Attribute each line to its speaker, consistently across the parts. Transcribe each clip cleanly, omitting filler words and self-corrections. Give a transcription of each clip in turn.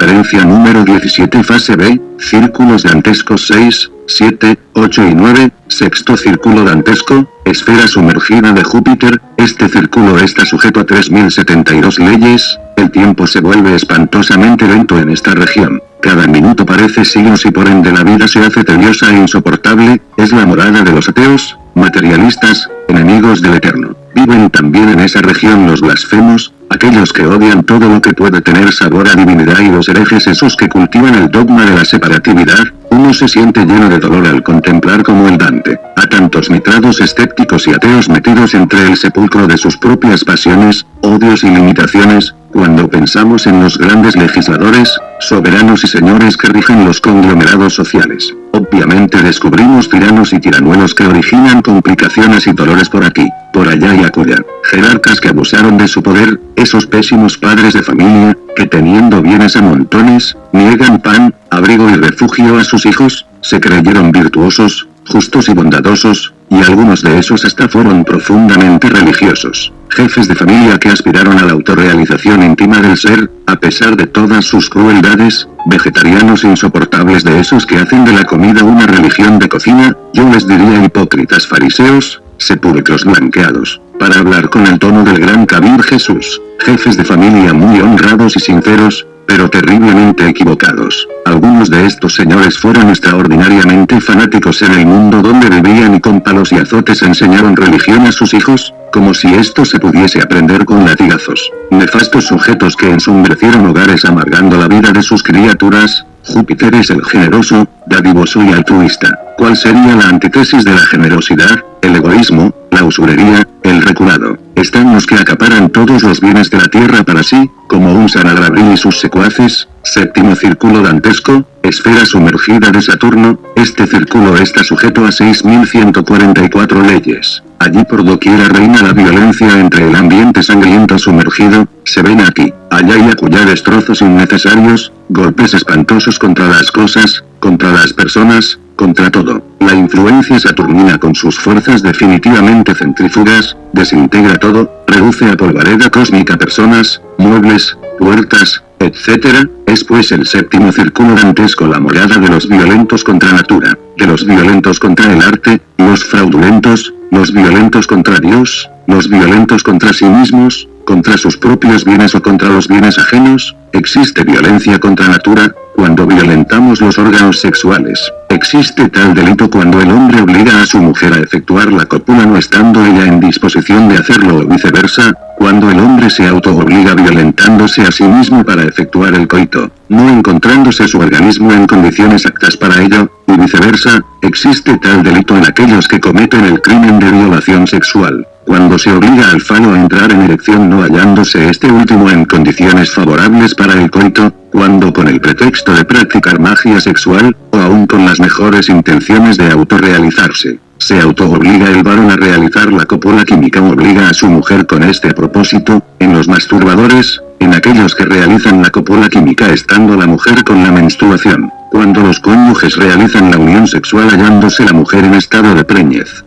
Speaker 1: Referencia número 17 fase B, círculos dantescos 6, 7, 8 y 9, sexto círculo dantesco, esfera sumergida de Júpiter, este círculo está sujeto a 3072 leyes, el tiempo se vuelve espantosamente lento en esta región, cada minuto parece siglos y por ende la vida se hace tediosa e insoportable, es la morada de los ateos, materialistas, enemigos del eterno. Viven también en esa región los blasfemos, aquellos que odian todo lo que puede tener sabor a divinidad y los herejes esos que cultivan el dogma de la separatividad. Uno se siente lleno de dolor al contemplar como el Dante, a tantos mitrados escépticos y ateos metidos entre el sepulcro de sus propias pasiones, odios y limitaciones, cuando pensamos en los grandes legisladores, soberanos y señores que rigen los conglomerados sociales. Obviamente descubrimos tiranos y tiranuelos que originan complicaciones y dolores por aquí, por allá y acullá, jerarcas que abusaron de su poder, esos pésimos padres de familia, que teniendo bienes a montones, niegan pan, abrigo y refugio a sus hijos, se creyeron virtuosos, justos y bondadosos, y algunos de esos hasta fueron profundamente religiosos. Jefes de familia que aspiraron a la autorrealización íntima del ser, a pesar de todas sus crueldades, vegetarianos insoportables de esos que hacen de la comida una religión de cocina, yo les diría hipócritas fariseos, sepulcros blanqueados, para hablar con el tono del gran Kabir Jesús, jefes de familia muy honrados y sinceros, pero terriblemente equivocados. Algunos de estos señores fueron extraordinariamente fanáticos en el mundo donde vivían y con palos y azotes enseñaron religión a sus hijos, como si esto se pudiese aprender con latigazos. Nefastos sujetos que ensombrecieron hogares amargando la vida de sus criaturas. Júpiter es el generoso, dadivoso y altruista. ¿Cuál sería la antítesis de la generosidad? El egoísmo, la usurería, el reculado. Están los que acaparan todos los bienes de la tierra para sí, como un Sanagabril y sus secuaces. Séptimo círculo dantesco, esfera sumergida de Saturno, este círculo está sujeto a 6144 leyes. Allí por doquiera reina la violencia entre el ambiente sangriento sumergido, se ven aquí, allá y acullá destrozos innecesarios, golpes espantosos contra las cosas, contra las personas, contra todo. La influencia saturnina con sus fuerzas definitivamente centrífugas, desintegra todo, reduce a polvareda cósmica personas, muebles, puertas, etc. Es pues el séptimo círculo dantesco la morada de los violentos contra natura, de los violentos contra el arte, los fraudulentos, los violentos contra Dios, los violentos contra sí mismos, contra sus propios bienes o contra los bienes ajenos. Existe violencia contra natura, cuando violentamos los órganos sexuales. Existe tal delito cuando el hombre obliga a su mujer a efectuar la cópula no estando ella en disposición de hacerlo o viceversa, cuando el hombre se auto-obliga violentándose a sí mismo para efectuar el coito, no encontrándose su organismo en condiciones aptas para ello, y viceversa. Existe tal delito en aquellos que cometen el crimen de violación sexual, cuando se obliga al falo a entrar en erección no hallándose este último en condiciones favorables para el coito, cuando con el pretexto de practicar magia sexual, o aún con las mejores intenciones de autorrealizarse, se auto-obliga el varón a realizar la cópula química o obliga a su mujer con este propósito. En los masturbadores, en aquellos que realizan la cópula química estando la mujer con la menstruación, cuando los cónyuges realizan la unión sexual hallándose la mujer en estado de preñez.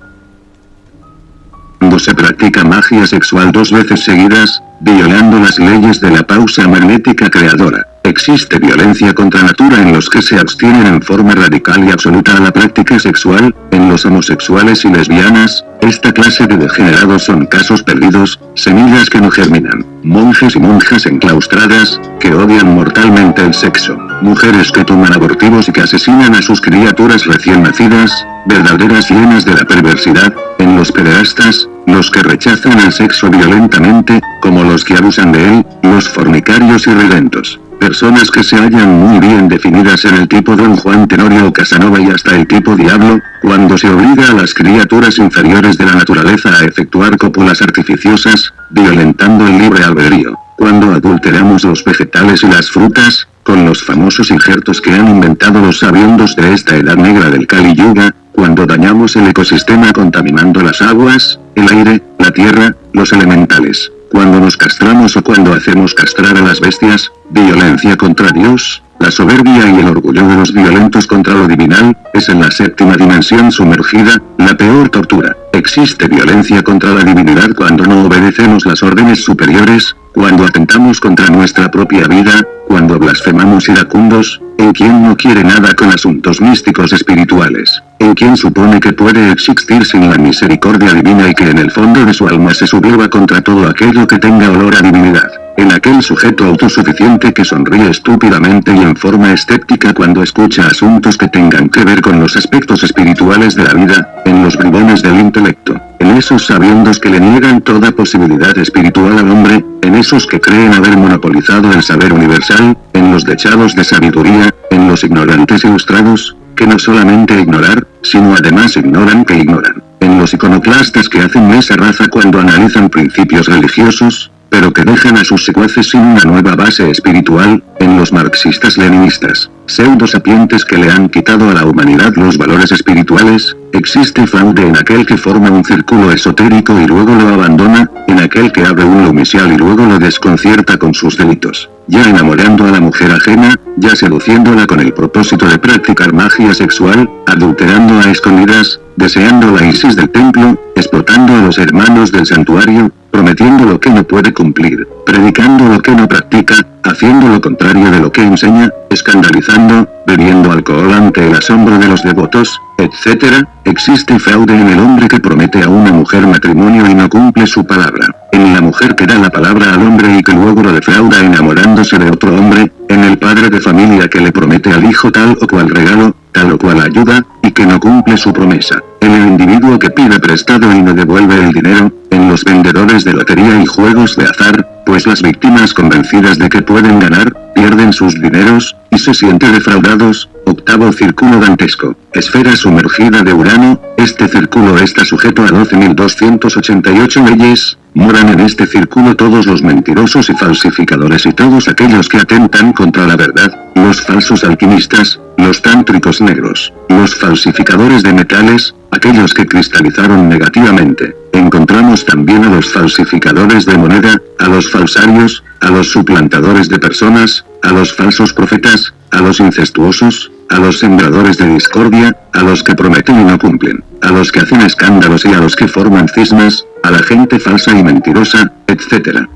Speaker 1: Cuando se practica magia sexual 2 veces seguidas, violando las leyes de la pausa magnética creadora. Existe violencia contra natura en los que se abstienen en forma radical y absoluta a la práctica sexual. En los homosexuales y lesbianas, esta clase de degenerados son casos perdidos, semillas que no germinan, monjes y monjas enclaustradas, que odian mortalmente el sexo, mujeres que toman abortivos y que asesinan a sus criaturas recién nacidas, verdaderas llenas de la perversidad. En los pederastas, los que rechazan el sexo violentamente, como los que abusan de él, los fornicarios y redentos. Personas que se hallan muy bien definidas en el tipo Don Juan Tenorio o Casanova y hasta el tipo Diablo, cuando se obliga a las criaturas inferiores de la naturaleza a efectuar cópulas artificiosas, violentando el libre albedrío. Cuando adulteramos los vegetales y las frutas, con los famosos injertos que han inventado los sabiondos de esta edad negra del Kali Yuga, cuando dañamos el ecosistema contaminando las aguas, el aire, la tierra, los elementales, cuando nos castramos o cuando hacemos castrar a las bestias, violencia contra Dios. La soberbia y el orgullo de los violentos contra lo divinal, es en la séptima dimensión sumergida, la peor tortura. Existe violencia contra la divinidad cuando no obedece desobedecemos las órdenes superiores, cuando atentamos contra nuestra propia vida, cuando blasfemamos iracundos, en quien no quiere nada con asuntos místicos espirituales, en quien supone que puede existir sin la misericordia divina y que en el fondo de su alma se subleva contra todo aquello que tenga olor a divinidad, en aquel sujeto autosuficiente que sonríe estúpidamente y en forma escéptica cuando escucha asuntos que tengan que ver con los aspectos espirituales de la vida, en los bribones del intelecto, en esos sabiondos que le niegan toda posibilidad espiritual al hombre, en esos que creen haber monopolizado el saber universal, en los dechados de sabiduría, en los ignorantes ilustrados, que no solamente ignorar, sino además ignoran que ignoran, en los iconoclastas que hacen esa raza cuando analizan principios religiosos, pero que dejan a sus secuaces sin una nueva base espiritual, en los marxistas-leninistas, pseudo-sapientes que le han quitado a la humanidad los valores espirituales, existe fraude en aquel que forma un círculo esotérico y luego lo abandona, en aquel que abre un lumicial y luego lo desconcierta con sus delitos, ya enamorando a la mujer ajena, ya seduciéndola con el propósito de practicar magia sexual, adulterando a escondidas, deseando la Isis del templo, explotando a los hermanos del santuario, prometiendo lo que no puede cumplir, predicando lo que no practica, haciendo lo contrario de lo que enseña, escandalizando, bebiendo alcohol ante el asombro de los devotos, etc. Existe fraude en el hombre que promete a una mujer matrimonio y no cumple su palabra, en la mujer que da la palabra al hombre y que luego lo defrauda enamorándose de otro hombre, en el padre de familia que le promete al hijo tal o cual regalo, tal o cual ayuda, y que no cumple su promesa, en el individuo que pide prestado y no devuelve el dinero, en los vendedores de lotería y juegos de azar, pues las víctimas convencidas de que pueden ganar, pierden sus dineros, y se sienten defraudados. Octavo círculo dantesco, esfera sumergida de Urano, este círculo está sujeto a 12.288 leyes, moran en este círculo todos los mentirosos y falsificadores y todos aquellos que atentan contra la verdad, los falsos alquimistas, los tántricos negros, los falsificadores de metales, aquellos que cristalizaron negativamente. Encontramos también a los falsificadores de moneda, a los falsarios, a los suplantadores de personas, a los falsos profetas, a los incestuosos, a los sembradores de discordia, a los que prometen y no cumplen, a los que hacen escándalos y a los que forman cismas, a la gente falsa y mentirosa, etc.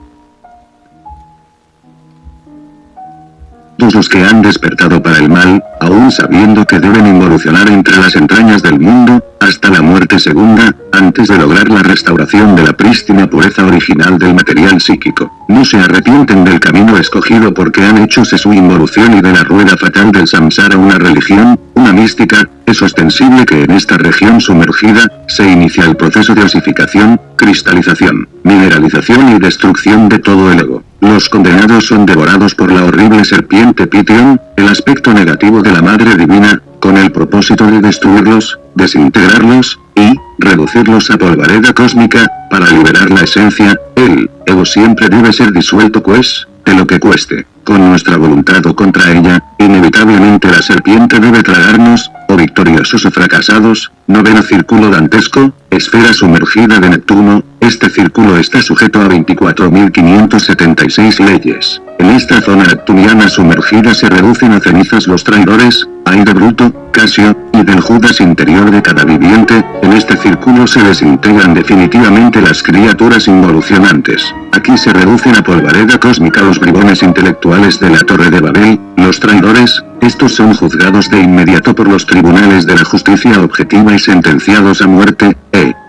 Speaker 1: Todos los que han despertado para el mal, aún sabiendo que deben involucionar entre las entrañas del mundo, hasta la muerte segunda, antes de lograr la restauración de la prístina pureza original del material psíquico, no se arrepienten del camino escogido porque han hechose su involución y de la rueda fatal del samsara una religión, una mística. Es ostensible que en esta región sumergida, se inicia el proceso de osificación, cristalización, mineralización y destrucción de todo el ego. Los condenados son devorados por la horrible serpiente Pitión, el aspecto negativo de la Madre Divina, con el propósito de destruirlos, desintegrarlos, y reducirlos a polvareda cósmica, para liberar la esencia. El ego siempre debe ser disuelto pues, de lo que cueste, con nuestra voluntad o contra ella, inevitablemente la serpiente debe tragarnos, o victoriosos o fracasados. Noveno círculo dantesco, esfera sumergida de Neptuno, este círculo está sujeto a 24.576 leyes. En esta zona neptuniana sumergida se reducen a cenizas los traidores, Aire Bruto, Casio, y del Judas interior de cada viviente. En este círculo se desintegran definitivamente las criaturas involucionantes. Aquí se reducen a polvareda cósmica los bribones intelectuales de la Torre de Babel, los traidores. Estos son juzgados de inmediato por los tribunales de la justicia objetiva y sentenciados a muerte.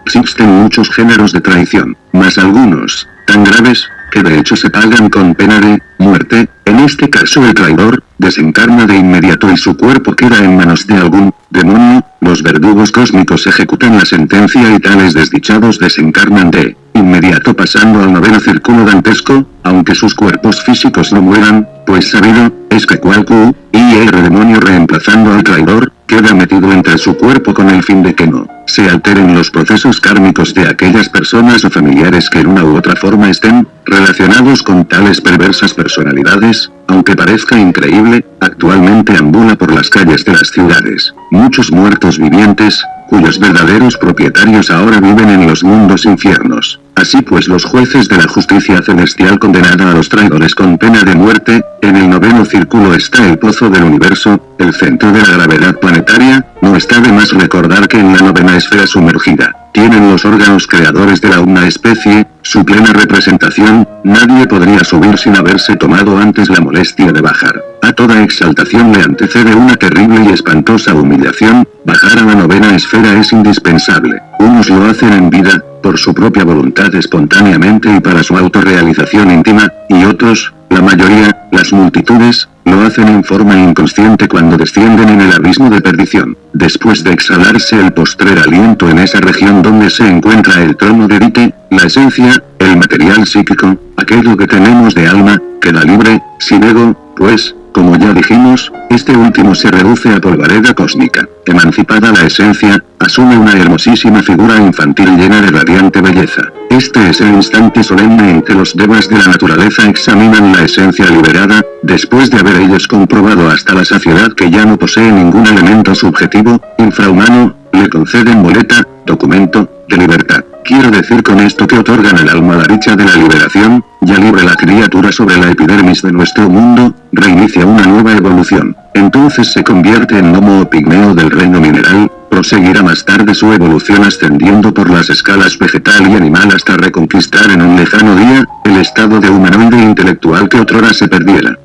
Speaker 1: Existen muchos géneros de traición, mas algunos, tan graves, que de hecho se pagan con pena de muerte. En este caso el traidor desencarna de inmediato y su cuerpo queda en manos de algún demonio. Los verdugos cósmicos ejecutan la sentencia y tales desdichados desencarnan de inmediato pasando al noveno círculo dantesco, aunque sus cuerpos físicos no mueran, pues sabido es que cual Q, y el demonio reemplazando al traidor, queda metido entre su cuerpo con el fin de que no se alteren los procesos kármicos de aquellas personas o familiares que en una u otra forma estén relacionados con tales perversas personalidades. Aunque parezca increíble, actualmente ambula por las calles de las ciudades muchos muertos vivientes, cuyos verdaderos propietarios ahora viven en los mundos infiernos. Así pues los jueces de la justicia celestial condenan a los traidores con pena de muerte. En el noveno círculo está el pozo del universo, el centro de la gravedad planetaria. No está de más recordar que en la novena esfera sumergida, tienen los órganos creadores de la una especie, su plena representación, nadie podría subir sin haberse tomado antes la molestia de bajar. A toda exaltación le antecede una terrible y espantosa humillación, bajar a la novena esfera es indispensable. Unos lo hacen en vida, por su propia voluntad espontáneamente y para su autorrealización íntima, y otros, la mayoría, las multitudes, lo hacen en forma inconsciente cuando descienden en el abismo de perdición. Después de exhalarse el postrer aliento en esa región donde se encuentra el trono de Dite, la esencia, el material psíquico, aquello que tenemos de alma, queda libre, sin ego, pues, como ya dijimos, este último se reduce a polvareda cósmica. Emancipada la esencia, asume una hermosísima figura infantil llena de radiante belleza. Este es el instante solemne en que los devas de la naturaleza examinan la esencia liberada, después de haber ellos comprobado hasta la saciedad que ya no posee ningún elemento subjetivo, infrahumano, le conceden boleta, documento, de libertad. Quiero decir con esto que otorgan al alma la dicha de la liberación, ya libre la criatura sobre la epidermis de nuestro mundo, reinicia una nueva evolución. Entonces se convierte en gnomo o pigmeo del reino mineral, proseguirá más tarde su evolución ascendiendo por las escalas vegetal y animal hasta reconquistar en un lejano día, el estado de humanoide intelectual que otrora se perdiera.